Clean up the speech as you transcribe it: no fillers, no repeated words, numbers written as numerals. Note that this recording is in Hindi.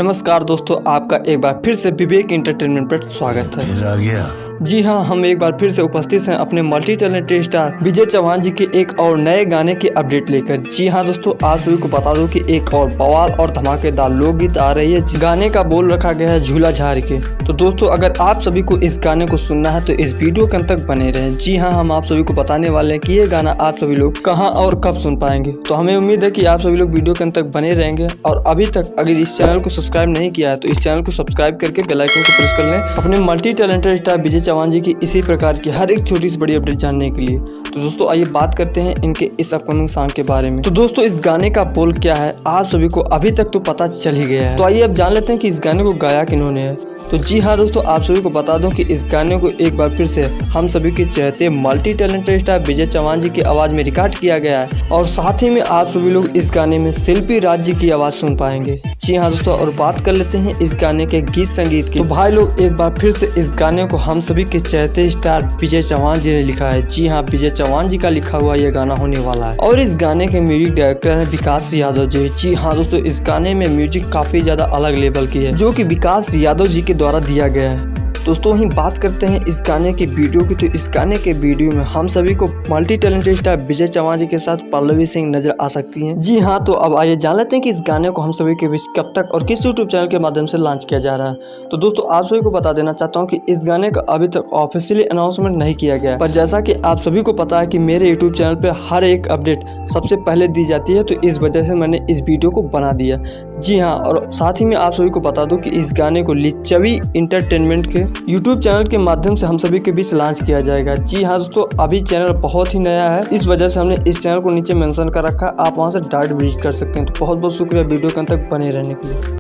नमस्कार दोस्तों, आपका एक बार फिर से विवेक एंटरटेनमेंट पर स्वागत है। फिर आ गया। जी हाँ, हम एक बार फिर से उपस्थित हैं अपने मल्टी टैलेंटेड स्टार विजय चौहान जी के एक और नए गाने की अपडेट लेकर। जी हाँ दोस्तों, आप सभी को बता दूं कि एक और बवाल और धमाकेदार लोकगीत आ रही है, जिस गाने का बोल रखा गया है झूला झाड़ के। तो दोस्तों, अगर आप सभी को इस गाने को सुनना है तो इस वीडियो के अंत तक बने रहें। जी हाँ, हम आप सभी को बताने वाले हैं कि ये गाना आप सभी लोग कहाँ और कब सुन पाएंगे। तो हमें उम्मीद है कि आप सभी लोग वीडियो के अंत तक बने रहेंगे। और अभी तक अगर इस चैनल को सब्सक्राइब नहीं किया है तो इस चैनल को सब्सक्राइब करके बेल आइकन को प्रेस कर लें, अपने मल्टी टैलेंटेड स्टार विजय चौहान जी की इसी प्रकार की हर एक छोटी सी बड़ी अपडेट जानने के लिए। तो दोस्तों, आइए बात करते हैं इनके इस अपकमिंग सॉन्ग के बारे में। तो दोस्तों, इस गाने का बोल क्या है आप सभी को अभी तक तो पता चल ही गया है। तो आइए अब जान लेते हैं कि इस गाने को गाया किन्होंने है। तो जी हाँ दोस्तों, आप सभी को बता दूं कि इस गाने को एक बार फिर से हम सभी के चहते मल्टी टैलेंटेड स्टार विजय चौहान जी की आवाज में रिकॉर्ड किया गया है। और साथ ही में आप सभी लोग इस गाने में शिल्पी राज जी की आवाज सुन पाएंगे। जी हाँ दोस्तों, और बात कर लेते हैं इस गाने के गीत संगीत की। तो भाई लोग, एक बार फिर से इस गाने को हम सभी के चहते स्टार विजय चौहान जी ने लिखा है। जी हाँ, विजय चौहान जी का लिखा हुआ यह गाना होने वाला है। और इस गाने के म्यूजिक डायरेक्टर है विकास यादव जी। जी हाँ दोस्तों, इस गाने में म्यूजिक काफी ज्यादा अलग लेवल की है, जो कि विकास यादव जी के द्वारा दिया गया है। दोस्तों, वहीं बात करते हैं इस गाने की वीडियो की। तो इस गाने के वीडियो में हम सभी को मल्टी टैलेंटेड स्टार विजय चौहान जी के साथ पल्लवी सिंह नजर आ सकती हैं। जी हाँ, तो अब आइए जान लेते हैं कि इस गाने को हम सभी के बीच कब तक और किस यूट्यूब चैनल के माध्यम से लॉन्च किया जा रहा है। तो दोस्तों, आप सभी को बता देना चाहता हूँ कि इस गाने का अभी तक ऑफिशियली अनाउंसमेंट नहीं किया गया, पर जैसा कि आप सभी को पता है कि मेरे यूट्यूब चैनल पर हर एक अपडेट सबसे पहले दी जाती है, तो इस वजह से मैंने इस वीडियो को बना दिया। जी हाँ, और साथ ही में आप सभी को बता दूं कि इस गाने को लिच्छवी एंटरटेनमेंट के यूट्यूब चैनल के माध्यम से हम सभी के बीच लॉन्च किया जाएगा। जी हाँ दोस्तों, अभी चैनल बहुत ही नया है, इस वजह से हमने इस चैनल को नीचे मेंशन कर रखा है, आप वहां से डायरेक्ट विजिट कर सकते हैं। तो बहुत बहुत शुक्रिया वीडियो के अंत तक बने रहने के लिए।